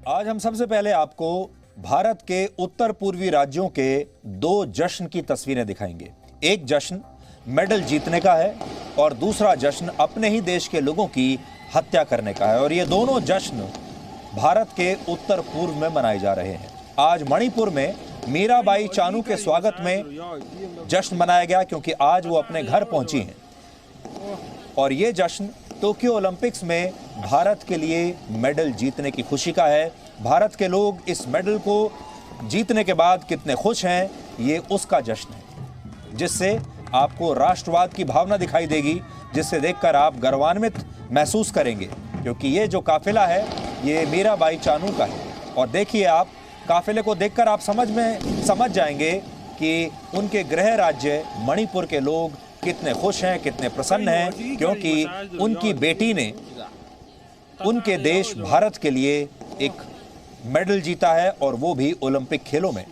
आज हम सबसे पहले आपको भारत के उत्तर पूर्वी राज्यों के दो जश्न की तस्वीरें दिखाएंगे। एक जश्न मेडल जीतने का है और दूसरा जश्न अपने ही देश के लोगों की हत्या करने का है। और ये दोनों जश्न भारत के उत्तर पूर्व में मनाए जा रहे हैं। आज मणिपुर में मीराबाई चानू के स्वागत में जश्न मनाया गया क्योंकि आज वो अपने घर पहुंची हैं। और ये जश्न टोक्यो ओलंपिक्स में भारत के लिए मेडल जीतने की खुशी का है। भारत के लोग इस मेडल को जीतने के बाद कितने खुश हैं, ये उसका जश्न है, जिससे आपको राष्ट्रवाद की भावना दिखाई देगी, जिससे देखकर आप गर्वान्वित महसूस करेंगे क्योंकि ये जो काफिला है ये मीराबाई चानू का है। और देखिए, आप काफिले को देखकर आप समझ जाएंगे कि उनके गृह राज्य मणिपुर के लोग कितने खुश हैं, कितने प्रसन्न हैं, क्योंकि उनकी बेटी ने उनके देश भारत के लिए एक मेडल जीता है और वो भी ओलंपिक खेलों में।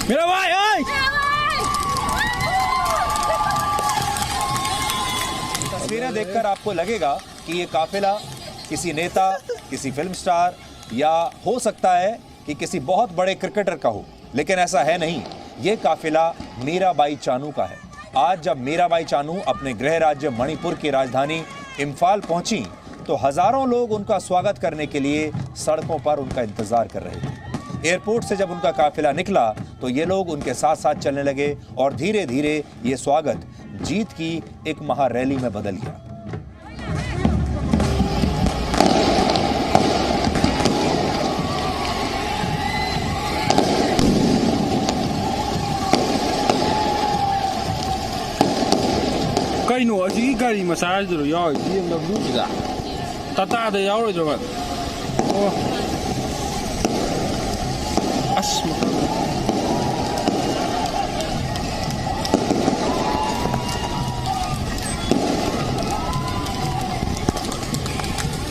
मेरा भाई तस्वीरें देखकर आपको लगेगा कि ये काफिला किसी नेता, किसी फिल्म स्टार या हो सकता है कि किसी बहुत बड़े क्रिकेटर का हो, लेकिन ऐसा है नहीं। ये काफिला मीराबाई चानू का है। आज जब मीराबाई चानू अपने गृह राज्य मणिपुर की राजधानी इम्फाल पहुंची तो हजारों लोग उनका स्वागत करने के लिए सड़कों पर उनका इंतजार कर रहे थे। एयरपोर्ट से जब उनका काफिला निकला तो ये लोग उनके साथ साथ चलने लगे और धीरे धीरे ये स्वागत जीत की एक महारैली में बदल गया। ꯀꯩꯅꯣ ꯑꯁꯤꯒꯤ ꯒꯥꯔꯤ ꯃꯆꯥꯁꯤꯗꯔꯣ ꯌꯥꯎꯔꯤꯁꯤ BMWꯁꯤꯗ ꯇꯥꯇꯥꯗ ꯌꯥꯎꯔꯣꯏꯗ꯭ꯔꯣ ꯑꯣ ꯑꯁ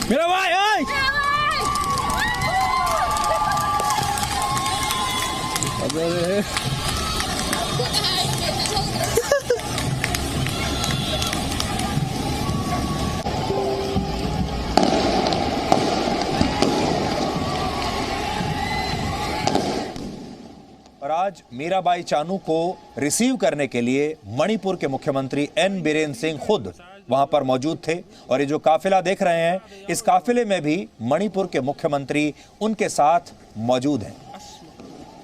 मेरा भाई अबे और आज मीराबाई चानू को रिसीव करने के लिए मणिपुर के मुख्यमंत्री एन बीरेन सिंह खुद वहां पर मौजूद थे। और ये जो काफिला देख रहे हैं, इस काफिले में भी मणिपुर के मुख्यमंत्री उनके साथ मौजूद हैं।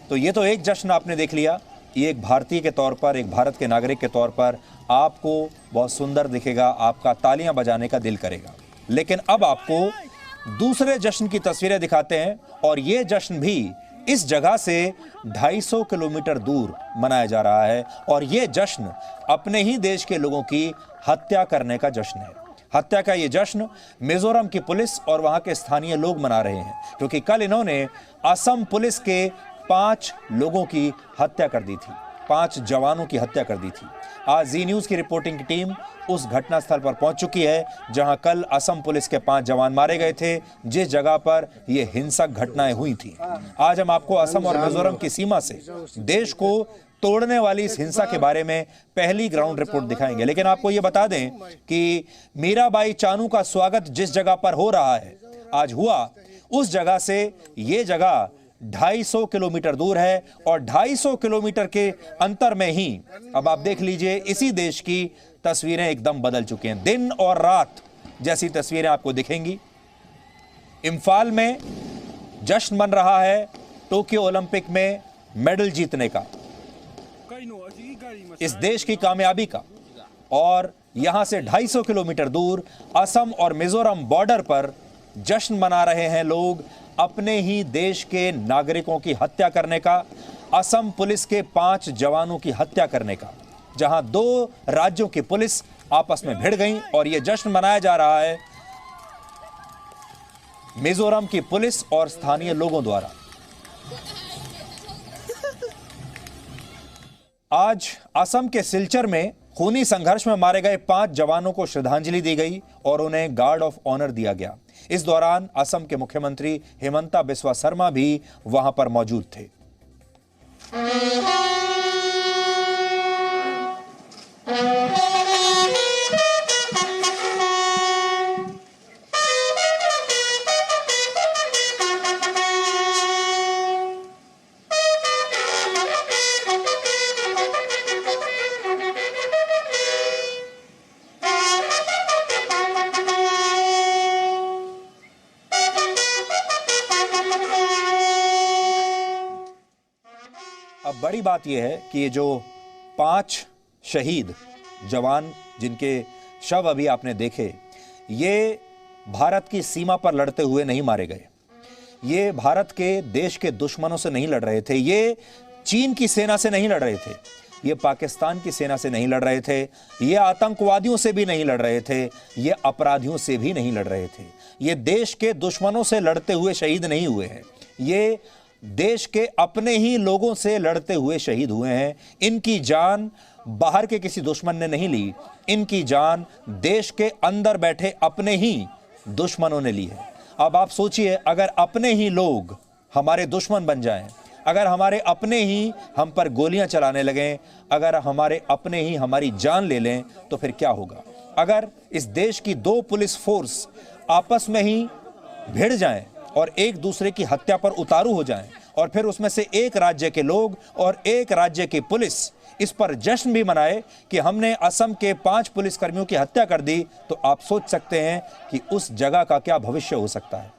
तो ये तो एक जश्न आपने देख लिया। ये एक भारतीय के तौर पर, एक भारत के नागरिक के तौर पर आपको बहुत सुंदर दिखेगा, आपका तालियां बजाने का दिल करेगा। लेकिन अब आपको दूसरे जश्न की तस्वीरें दिखाते हैं और ये जश्न भी इस जगह से 250 किलोमीटर दूर मनाया जा रहा है। और ये जश्न अपने ही देश के लोगों की हत्या करने का जश्न है। हत्या का ये जश्न मिजोरम की पुलिस और वहां के स्थानीय लोग मना रहे हैं क्योंकि कल इन्होंने असम पुलिस के 5 लोगों की हत्या कर दी थी, 5 जवानों की हत्या कर दी थी। आज जी न्यूज की रिपोर्टिंग की टीम उस घटनास्थल पर पहुंच चुकी है जहां कल असम पुलिस के 5 जवान मारे गए थे, जिस जगह पर ये हिंसक घटनाएं हुई थी। आज हम आपको असम और मिजोरम की सीमा से देश को तोड़ने वाली इस हिंसा के बारे में पहली ग्राउंड रिपोर्ट दिखाएंगे। लेकिन आपको यह बता दें कि मीराबाई चानू का स्वागत जिस जगह पर हो रहा है, आज हुआ, उस जगह से ये जगह 250 किलोमीटर दूर है। और 250 किलोमीटर के अंतर में ही अब आप देख लीजिए, इसी देश की तस्वीरें एकदम बदल चुकी हैं। दिन और रात जैसी तस्वीरें आपको दिखेंगी। इम्फाल में जश्न मन रहा है टोक्यो ओलंपिक में मेडल जीतने का, इस देश की कामयाबी का। और यहां से 250 किलोमीटर दूर असम और मिजोरम बॉर्डर पर जश्न मना रहे हैं लोग अपने ही देश के नागरिकों की हत्या करने का, असम पुलिस के 5 जवानों की हत्या करने का, जहां 2 राज्यों की पुलिस आपस में भिड़ गई। और यह जश्न मनाया जा रहा है मिजोरम की पुलिस और स्थानीय लोगों द्वारा। आज असम के सिलचर में खूनी संघर्ष में मारे गए 5 जवानों को श्रद्धांजलि दी गई और उन्हें गार्ड ऑफ ऑनर दिया गया। इस दौरान असम के मुख्यमंत्री हिमंता बिस्वा शर्मा भी वहां पर मौजूद थे। बड़ी बात यह है कि ये जो 5 शहीद जवान जिनके शव अभी आपने देखे, ये भारत की सीमा पर लड़ते हुए नहीं मारे गए, ये भारत के देश के दुश्मनों से नहीं लड़ रहे थे, ये चीन की सेना से नहीं लड़ रहे थे, ये पाकिस्तान की सेना से नहीं लड़ रहे थे, ये आतंकवादियों से भी नहीं लड़ रहे थे, ये अपराधियों से भी नहीं लड़ रहे थे, ये देश के दुश्मनों से लड़ते हुए शहीद नहीं हुए हैं, ये देश के अपने ही लोगों से लड़ते हुए शहीद हुए हैं। इनकी जान बाहर के किसी दुश्मन ने नहीं ली, इनकी जान देश के अंदर बैठे अपने ही दुश्मनों ने ली है। अब आप सोचिए, अगर अपने ही लोग हमारे दुश्मन बन जाएं, अगर हमारे अपने ही हम पर गोलियां चलाने लगें, अगर हमारे अपने ही हमारी जान ले लें, तो फिर क्या होगा? अगर इस देश की 2 पुलिस फोर्स आपस में ही भिड़ जाएं और एक दूसरे की हत्या पर उतारू हो जाएं, और फिर उसमें से एक राज्य के लोग और एक राज्य की पुलिस इस पर जश्न भी मनाए कि हमने असम के 5 पुलिसकर्मियों की हत्या कर दी, तो आप सोच सकते हैं कि उस जगह का क्या भविष्य हो सकता है।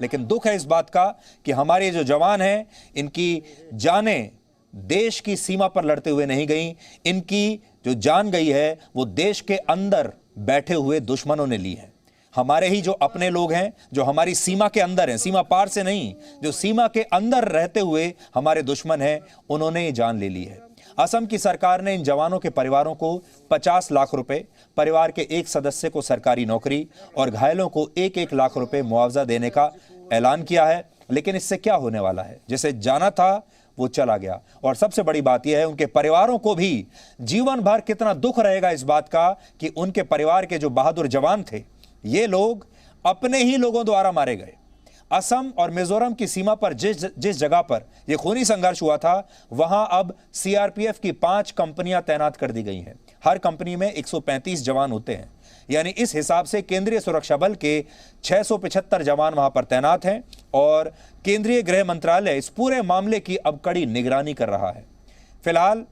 लेकिन दुख है इस बात का कि हमारे जो जवान हैं, इनकी जानें देश की सीमा पर लड़ते हुए नहीं गई, इनकी जो जान गई है वो देश के अंदर बैठे हुए दुश्मनों ने ली है। हमारे ही जो अपने लोग हैं, जो हमारी सीमा के अंदर हैं, सीमा पार से नहीं, जो सीमा के अंदर रहते हुए हमारे दुश्मन हैं, उन्होंने ये जान ले ली है। असम की सरकार ने इन जवानों के परिवारों को 50 लाख रुपए, परिवार के एक सदस्य को सरकारी नौकरी और घायलों को 1-1 लाख रुपए मुआवजा देने का ऐलान किया है। लेकिन इससे क्या होने वाला है? जिसे जाना था वो चला गया। और सबसे बड़ी बात यह है, उनके परिवारों को भी जीवन भर कितना दुख रहेगा इस बात का कि उनके परिवार के जो बहादुर जवान थे, ये लोग अपने ही लोगों द्वारा मारे गए। असम और मिजोरम की सीमा पर जिस जगह पर यह खूनी संघर्ष हुआ था, वहां अब सीआरपीएफ की 5 कंपनियां तैनात कर दी गई हैं। हर कंपनी में 135 जवान होते हैं, यानी इस हिसाब से केंद्रीय सुरक्षा बल के 675 जवान वहां पर तैनात हैं और केंद्रीय गृह मंत्रालय इस पूरे मामले की अब कड़ी निगरानी कर रहा है। फिलहाल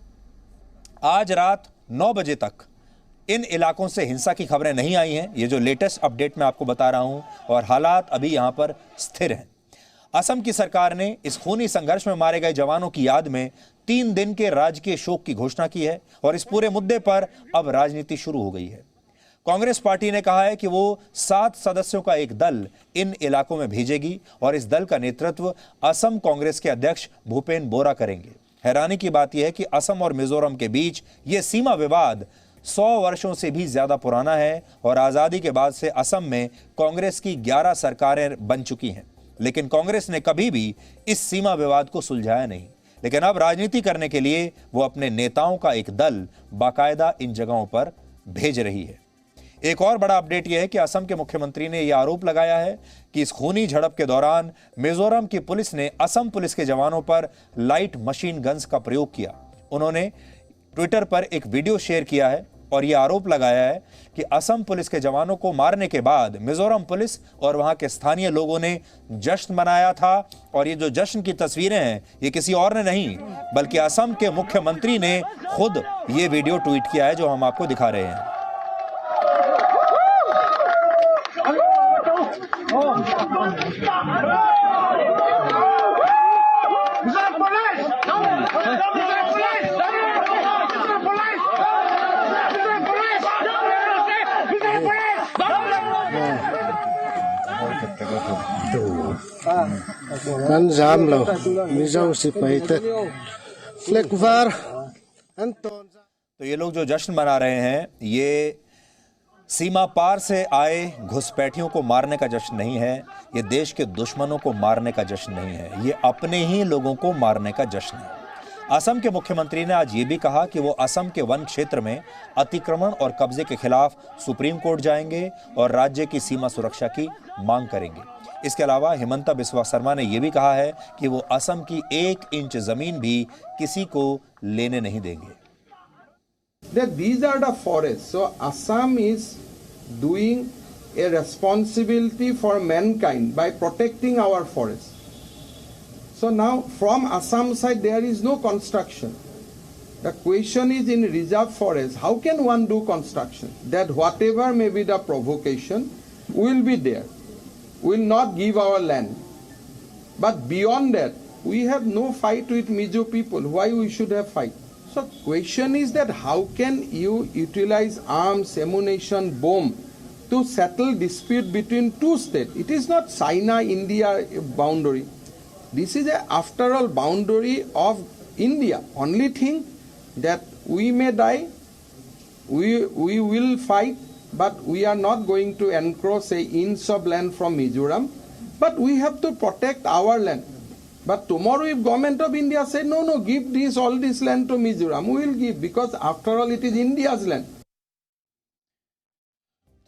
आज रात 9 बजे तक इन इलाकों से हिंसा की खबरें नहीं आई हैं। ये जो लेटेस्ट अपडेट मैं आपको बता रहा हूं, और हालात अभी यहां पर स्थिर हैं। असम की सरकार ने इस खूनी संघर्ष में मारे गए जवानों की याद में 3 दिन के राजकीय शोक की घोषणा की है और इस पूरे मुद्दे पर अब राजनीति शुरू हो गई है। कांग्रेस पार्टी ने कहा है कि वो 7 सदस्यों का एक दल इन इलाकों में भेजेगी और इस दल का नेतृत्व असम कांग्रेस के अध्यक्ष भूपेन बोरा करेंगे। हैरानी की बात यह है कि असम और मिजोरम के बीच यह सीमा विवाद 100 वर्षों से भी ज्यादा पुराना है और आजादी के बाद से असम में कांग्रेस की 11 सरकारें बन चुकी हैं, लेकिन कांग्रेस ने कभी भी इस सीमा विवाद को सुलझाया नहीं। लेकिन अब राजनीति करने के लिए वो अपने नेताओं का एक दल बाकायदा इन जगहों पर भेज रही है। एक और बड़ा अपडेट यह है कि असम के मुख्यमंत्री ने यह आरोप लगाया है कि इस खूनी झड़प के दौरान मिजोरम की पुलिस ने असम पुलिस के जवानों पर लाइट मशीन गन्स का प्रयोग किया। उन्होंने ट्विटर पर एक वीडियो शेयर किया है और यह आरोप लगाया है कि असम पुलिस के जवानों को मारने के बाद मिजोरम पुलिस और वहां के स्थानीय लोगों ने जश्न मनाया था। और ये जो जश्न की तस्वीरें हैं, ये किसी और ने नहीं बल्कि असम के मुख्यमंत्री ने खुद ये वीडियो ट्वीट किया है, जो हम आपको दिखा रहे हैं। Kan jam lo mizo si paite flekvar anton। तो ये लोग जो जश्न मना रहे हैं, ये सीमा पार से आए घुसपैठियों को मारने का जश्न नहीं है, ये देश के दुश्मनों को मारने का जश्न नहीं है, ये अपने ही लोगों को मारने का जश्न है। असम के मुख्यमंत्री ने आज ये भी कहा कि वो असम के वन क्षेत्र में अतिक्रमण और कब्जे के खिलाफ सुप्रीम कोर्ट जाएंगे और राज्य की सीमा सुरक्षा की मांग करेंगे। इसके अलावा हिमंता बिस्वा शर्मा ने यह भी कहा है कि वो असम की 1 इंच जमीन भी किसी को लेने नहीं देंगे। That these are the forests. So Assam is doing a responsibility for mankind by protecting our forests. So now from Assam side there is no construction. The question is in reserve forest, how can one do construction? That whatever may be the provocation will be there. We will not give our land. But beyond that, we have no fight with Mizo people. Why we should have fight? So question is that how can you utilize arms, ammunition, bomb to settle dispute between two states? It is not China-India boundary. This is after all boundary of India. Only thing that we may die, we will fight, but we are not going to encroach an inch of land from Mizoram. But we have to protect our land. But tomorrow if government of India say, no, give all this land to Mizoram, we will give, because after all it is India's land.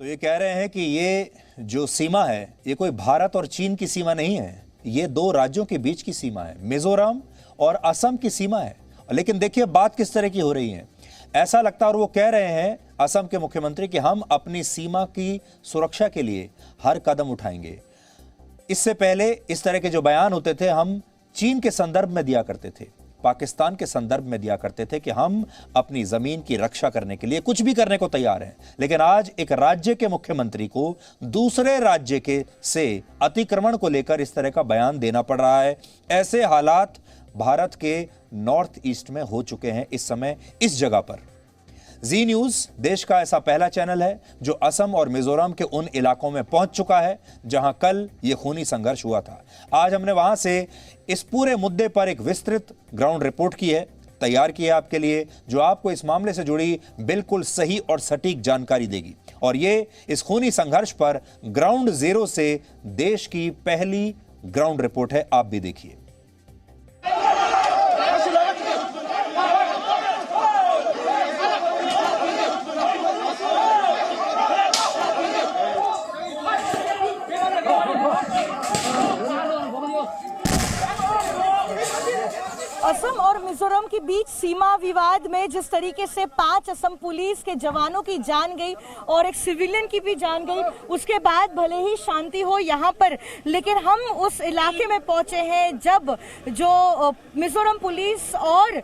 तो ये कह रहे हैं कि ये जो सीमा है ये कोई भारत और चीन की सीमा नहीं है, ये दो राज्यों के बीच की सीमा है, मिजोरम और असम की सीमा है। लेकिन देखिए बात किस तरह की हो रही है। ऐसा लगता है और वो कह रहे हैं असम के मुख्यमंत्री कि हम अपनी सीमा की सुरक्षा के लिए हर कदम उठाएंगे। इससे पहले इस तरह के जो बयान होते थे हम चीन के संदर्भ में दिया करते थे, पाकिस्तान के संदर्भ में दिया करते थे कि हम अपनी जमीन की रक्षा करने के लिए कुछ भी करने को तैयार हैं। लेकिन आज एक राज्य के मुख्यमंत्री को दूसरे राज्य के से अतिक्रमण को लेकर इस तरह का बयान देना पड़ रहा है। ऐसे हालात भारत के नॉर्थ ईस्ट में हो चुके हैं इस समय इस जगह पर। जी न्यूज देश का ऐसा पहला चैनल है जो असम और मिजोरम के उन इलाकों में पहुंच चुका है जहां कल ये खूनी संघर्ष हुआ था। आज हमने वहां से इस पूरे मुद्दे पर एक विस्तृत ग्राउंड रिपोर्ट की है, तैयार की है आपके लिए, जो आपको इस मामले से जुड़ी बिल्कुल सही और सटीक जानकारी देगी। और ये इस खूनी संघर्ष पर ग्राउंड जीरो से देश की पहली ग्राउंड रिपोर्ट है, आप भी देखिए। असम और मिजोरम के बीच सीमा विवाद में जिस तरीके से 5 असम पुलिस के जवानों की जान गई और एक सिविलियन की भी जान गई, उसके बाद भले ही शांति हो यहाँ पर, लेकिन हम उस इलाके में पहुंचे हैं जब जो मिजोरम पुलिस और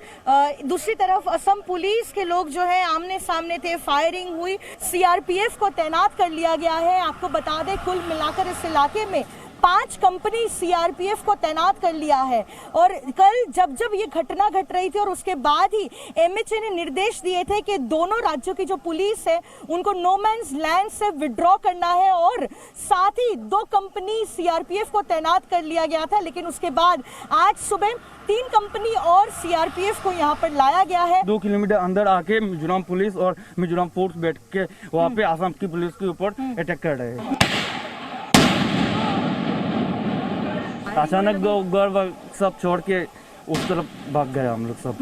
दूसरी तरफ असम पुलिस के लोग जो है आमने सामने थे, फायरिंग हुई, सीआरपीएफ को तैनात कर लिया गया है। आपको बता दें कुल मिलाकर इस इलाके में 5 कंपनी सीआरपीएफ को तैनात कर लिया है। और कल जब ये घटना घट रही थी और उसके बाद ही एमएचए ने निर्देश दिए थे कि दोनों राज्यों की जो पुलिस है उनको नो मैंस लैंड से विड्रॉ करना है, और साथ ही 2 कंपनी सीआरपीएफ को तैनात कर लिया गया था। लेकिन उसके बाद आज सुबह 3 कंपनी और सीआरपीएफ को यहाँ पर लाया गया है। 2 किलोमीटर अंदर आके मिजोरम पुलिस और मिजोरम फोर्स बैठ के वहाँ पे असम की पुलिस के ऊपर अटैक कर रहे हैं। अचानक घर सब छोड़ के उस तरफ भाग गए हम लोग सब।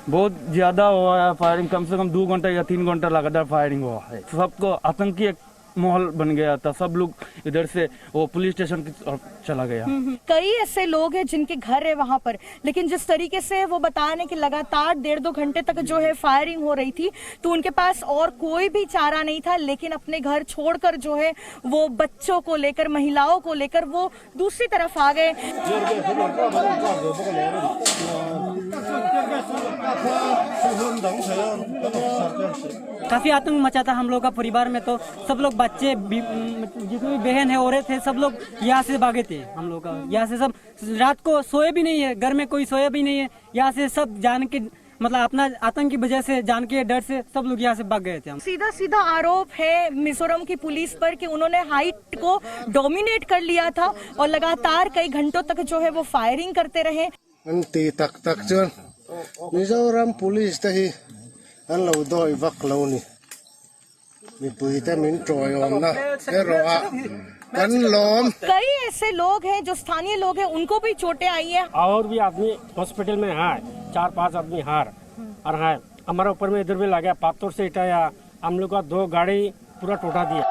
बहुत ज्यादा हुआ है फायरिंग, कम से कम 2 घंटा या 3 घंटा लगातार फायरिंग हुआ है। सबको आतंकी एक माहौल बन गया था, सब लोग इधर से वो पुलिस स्टेशन की तरफ चला गया। कई ऐसे लोग हैं जिनके घर है वहां पर, लेकिन जिस तरीके से वो बता रहे हैं कि लगातार 1.5-2 घंटे तक जो है फायरिंग हो रही थी, तो उनके पास और कोई भी चारा नहीं था, लेकिन अपने घर छोड़कर जो है वो बच्चों को लेकर, महिलाओं को लेकर वो दूसरी तरफ आ गए। काफी आतंक मचा था हम लोग का परिवार में, तो सब लोग बच्चे जितनी भी बहन है, औरत है, सब लोग यहाँ से भागे थे। हम लोग का यहाँ से सब रात को सोए भी नहीं है, घर में कोई सोया भी नहीं है। यहाँ से सब जान के मतलब अपना आतंक की वजह से, जान के डर से सब लोग यहाँ से भाग गए थे। हम सीधा आरोप है मिजोरम की पुलिस पर कि उन्होंने हाइट को डोमिनेट कर लिया था और लगातार कई घंटों तक जो है वो फायरिंग करते रहे। Nanti tak cuan, Mizoram police तही अल्लाह दोई वक्लौ नि, मिपुई ते मिन ट्रोयोम ना, ये रोआ कन लोम। कई ऐसे लोग हैं जो स्थानीय लोग हैं, उनको भी चोटें आई हैं। और भी आदमी हॉस्पिटल में है, 4-5 आदमी हार और है। हमारे ऊपर में इधर भी लगा, पाथर से इटाया, हम लोग का 2 गाड़ी पूरा टूटा दिया।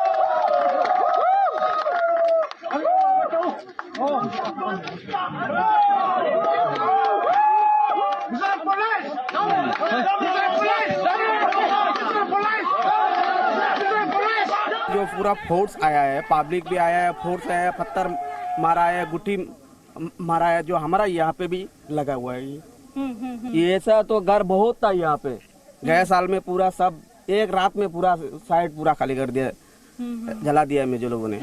जो पूरा फोर्स आया है, पब्लिक भी आया है, फोर्स आया है, पत्थर मारा है, गुट्टी मारा है, जो हमारा यहाँ पे भी लगा हुआ है। ये ऐसा तो घर बहुत था यहाँ पे, गए साल में पूरा सब एक रात में पूरा साइड पूरा खाली कर दिया, जला दिया में जो लोगों ने।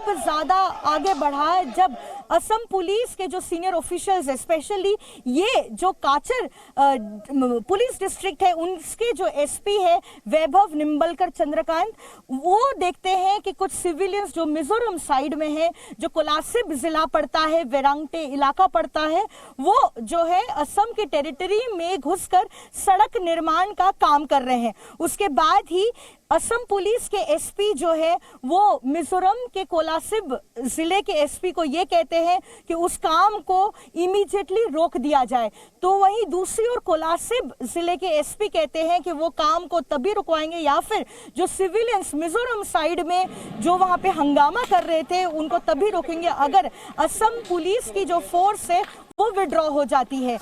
अब ज्यादा आगे बढ़ा है जब असम पुलिस के जो सीनियर ऑफिशियल्स है, स्पेशली ये जो काचर पुलिस डिस्ट्रिक्ट है, उनके जो एसपी है वैभव निम्बलकर चंद्रकांत, वो देखते हैं कि कुछ सिविलियंस जो मिजोरम साइड में है, जो कोलासिब जिला पड़ता है, वेरांगटे इलाका पड़ता है, वो जो है असम के टेरिटरी में घुसकर सड़क निर्माण का काम कर रहे हैं। उसके बाद ही असम पुलिस के एसपी जो है वो मिजोरम के कोलासिब जिले के एसपी को ये कहते हैं कि उस काम को इमीडिएटली रोक दिया जाए। तो वहीं दूसरी ओर कोलासिब जिले के एसपी कहते हैं कि वो काम को तभी रुकवाएंगे या फिर जो सिविलियंस मिजोरम साइड में जो वहां पे हंगामा कर रहे थे उनको तभी रोकेंगे अगर असम पुलिस की जो फोर्स है वो विड्रॉ हो जाती है।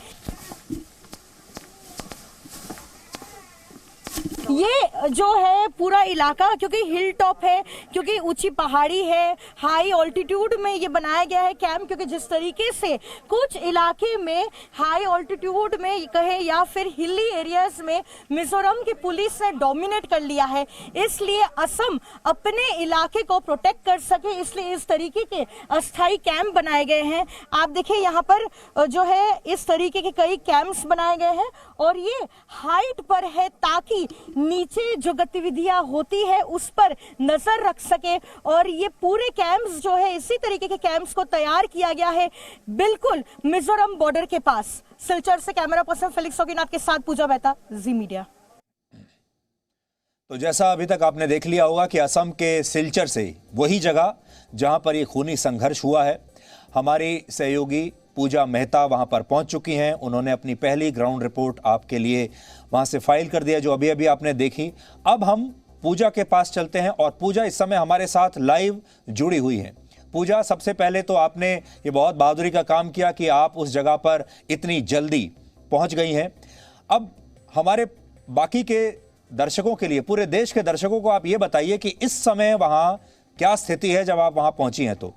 ये जो है पूरा इलाका क्योंकि हिल टॉप है, क्योंकि ऊंची पहाड़ी है, हाई ऑल्टीट्यूड में ये बनाया गया है कैंप, क्योंकि जिस तरीके से कुछ इलाके में हाई ऑल्टीट्यूड में कहे या फिर हिली एरियाज में मिजोरम की पुलिस ने डोमिनेट कर लिया है, इसलिए असम अपने इलाके को प्रोटेक्ट कर सके इसलिए इस तरीके के अस्थायी कैंप बनाए गए हैं। आप देखिए यहाँ पर जो है इस तरीके के कई कैंप्स बनाए गए हैं और ये हाइट पर है ताकि नीचे जो गतिविधियां होती है उस पर नजर रख सके। और ये पूरे कैंप्स जो है इसी तरीके के कैंप्स को तैयार किया गया है बिल्कुल मिजोरम बॉर्डर के पास। सिलचर से कैमरा पर्सन फेलिक्स सोकीनाथ के साथ पूजा मेहता, जी मीडिया। तो जैसा अभी तक आपने देख लिया होगा कि असम के सिलचर से वही जगह जहां पर ये खूनी संघर्ष हुआ है, हमारी सहयोगी पूजा मेहता वहां पर पहुंच चुकी हैं। उन्होंने अपनी पहली ग्राउंड रिपोर्ट आपके लिए वहां से फाइल कर दिया जो अभी अभी आपने देखी। अब हम पूजा के पास चलते हैं और पूजा इस समय हमारे साथ लाइव जुड़ी हुई हैं। पूजा, सबसे पहले तो आपने ये बहुत बहादुरी का काम किया कि आप उस जगह पर इतनी जल्दी पहुंच गई हैं। अब हमारे बाकी के दर्शकों के लिए, पूरे देश के दर्शकों को आप ये बताइए कि इस समय वहां क्या स्थिति है जब आप वहां पहुंची हैं। तो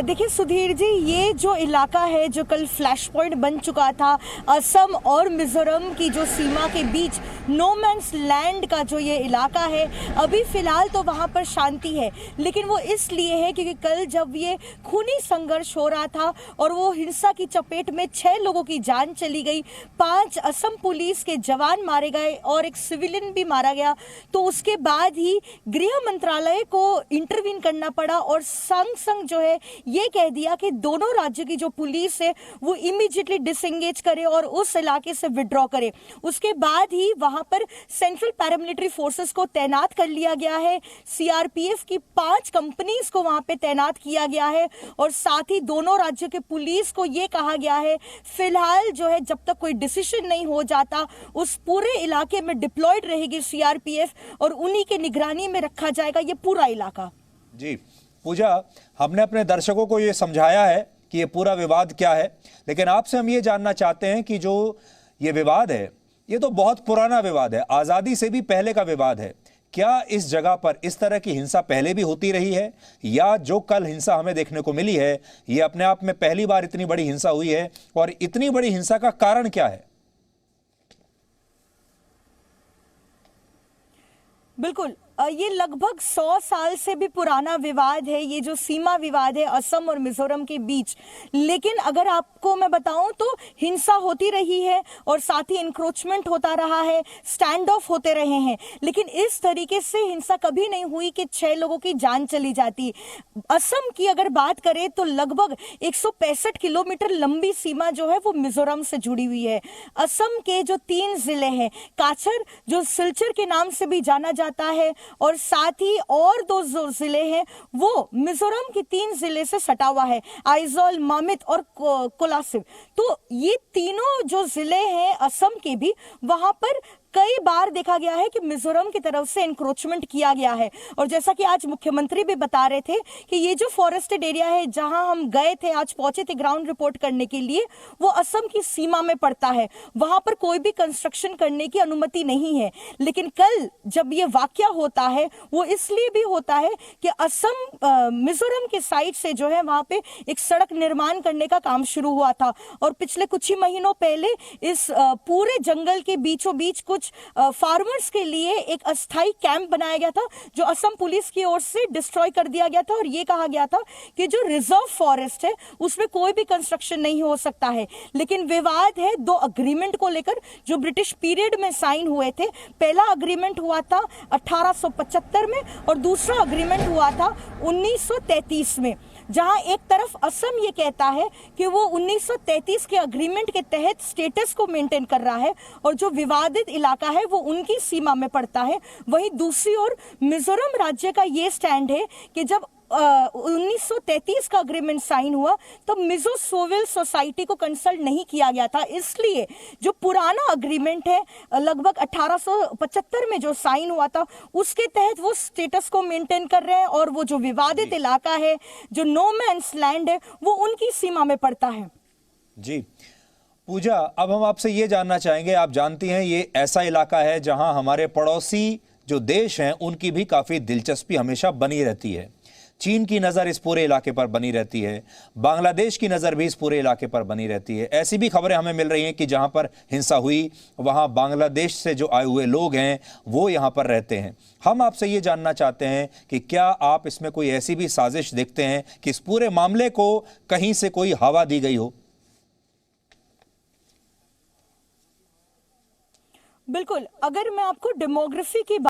देखिए सुधीर जी, ये जो इलाका है जो कल फ्लैश पॉइंट बन चुका था असम और मिजोरम की जो सीमा के बीच नो मैंस लैंड का जो ये इलाका है, अभी फिलहाल तो वहाँ पर शांति है, लेकिन वो इसलिए है क्योंकि कल जब ये खूनी संघर्ष हो रहा था और वो हिंसा की चपेट में 6 लोगों की जान चली गई, 5 असम पुलिस के जवान मारे गए और एक सिविलियन भी मारा गया, तो उसके बाद ही गृह मंत्रालय को इंटरवीन करना पड़ा और संग संग जो है ये कह दिया कि दोनों राज्यों की जो पुलिस है वो इमीडिएटली डिसएंगेज करे और उस इलाके से विड्रॉ करे। उसके बाद ही वहां पर सेंट्रल पैरामिलिट्री फोर्सेस को तैनात कर लिया गया है। सीआरपीएफ की 5 कंपनीज को वहां पे तैनात किया गया है और साथ ही दोनों राज्यों के पुलिस को ये कहा गया है फिलहाल जो है जब तक कोई डिसीजन नहीं हो जाता उस पूरे इलाके में डिप्लॉयड रहेगी सीआरपीएफ और उन्हीं के निगरानी में रखा जाएगा ये पूरा इलाका। जी पूजा, हमने अपने दर्शकों को ये समझाया है कि ये पूरा विवाद क्या है, लेकिन आपसे हम ये जानना चाहते हैं कि जो ये विवाद है ये तो बहुत पुराना विवाद है, आज़ादी से भी पहले का विवाद है। क्या इस जगह पर इस तरह की हिंसा पहले भी होती रही है या जो कल हिंसा हमें देखने को मिली है ये अपने आप में पहली बार इतनी बड़ी हिंसा हुई है, और इतनी बड़ी हिंसा का कारण क्या है? बिल्कुल, ये लगभग 100 साल से भी पुराना विवाद है, ये जो सीमा विवाद है असम और मिजोरम के बीच। लेकिन अगर आपको मैं बताऊं तो हिंसा होती रही है और साथ ही इंक्रोचमेंट होता रहा है, स्टैंड ऑफ होते रहे हैं, लेकिन इस तरीके से हिंसा कभी नहीं हुई कि 6 लोगों की जान चली जाती। असम की अगर बात करें तो लगभग 165 किलोमीटर लंबी सीमा जो है वो मिजोरम से जुड़ी हुई है। असम के जो 3 जिले हैं, काचर जो सिलचर के नाम से भी जाना जाता है और साथ ही और 2 जो जिले हैं वो मिजोरम के 3 जिले से सटा हुआ है, आइजोल, मामित और कोलासिब। तो ये तीनों जो जिले हैं असम के भी, वहां पर कई बार देखा गया है कि मिजोरम की तरफ से इंक्रोचमेंट किया गया है। और जैसा कि आज मुख्यमंत्री भी बता रहे थे कि ये जो फॉरेस्टेड एरिया है जहां हम गए थे, आज पहुंचे थे ग्राउंड रिपोर्ट करने के लिए, वो असम की सीमा में पड़ता है, वहां पर कोई भी कंस्ट्रक्शन करने की अनुमति नहीं है। लेकिन कल जब ये वाकया होता है वो इसलिए भी होता है कि असम मिजोरम के साइड से जो है वहां पे एक सड़क निर्माण करने का काम शुरू हुआ था और पिछले कुछ ही महीनों पहले इस पूरे जंगल के बीचों बीच कुछ कुछ फार्मर्स के लिए एक अस्थाई कैंप बनाया गया था जो असम पुलिस की ओर से डिस्ट्रॉय कर दिया गया था और ये कहा गया था कि जो रिजर्व फॉरेस्ट है उसमें कोई भी कंस्ट्रक्शन नहीं हो सकता है। लेकिन विवाद है दो अग्रीमेंट को लेकर जो ब्रिटिश पीरियड में साइन हुए थे। पहला अग्रीमेंट हुआ था 1875 में और दूसरा अग्रीमेंट हुआ था 1933 में, जहां एक तरफ असम ये कहता है कि वो 1933 के अग्रीमेंट के तहत स्टेटस को मेंटेन कर रहा है और जो विवादित इलाका है वो उनकी सीमा में पड़ता है। वहीं दूसरी ओर मिजोरम राज्य का ये स्टैंड है कि जब 1933 का अग्रीमेंट साइन हुआ तब मिजो सिविल सोसाइटी को कंसल्ट नहीं किया गया था, इसलिए जो पुराना अग्रीमेंट है लगभग 1875 में जो साइन हुआ था उसके तहत वो स्टेटस को मेंटेन कर रहे हैं और वो जो विवादित इलाका है जो नो मैंस लैंड है वो उनकी सीमा में पड़ता है। जी पूजा, अब हम आपसे ये जानना चाहेंगे, आप जानती हैं ये ऐसा इलाका है जहां हमारे पड़ोसी जो देश हैं उनकी भी काफी दिलचस्पी हमेशा बनी रहती है। चीन की नज़र इस पूरे इलाके पर बनी रहती है, बांग्लादेश की नज़र भी इस पूरे इलाके पर बनी रहती है। ऐसी भी खबरें हमें मिल रही हैं कि जहां पर हिंसा हुई वहां बांग्लादेश से जो आए हुए लोग हैं वो यहां पर रहते हैं। हम आपसे ये जानना चाहते हैं कि क्या आप इसमें कोई ऐसी भी साजिश देखते हैं कि इस पूरे मामले को कहीं से कोई हवा दी गई हो? बिल्कुल, अगर मैं आपको डेमोग्राफी की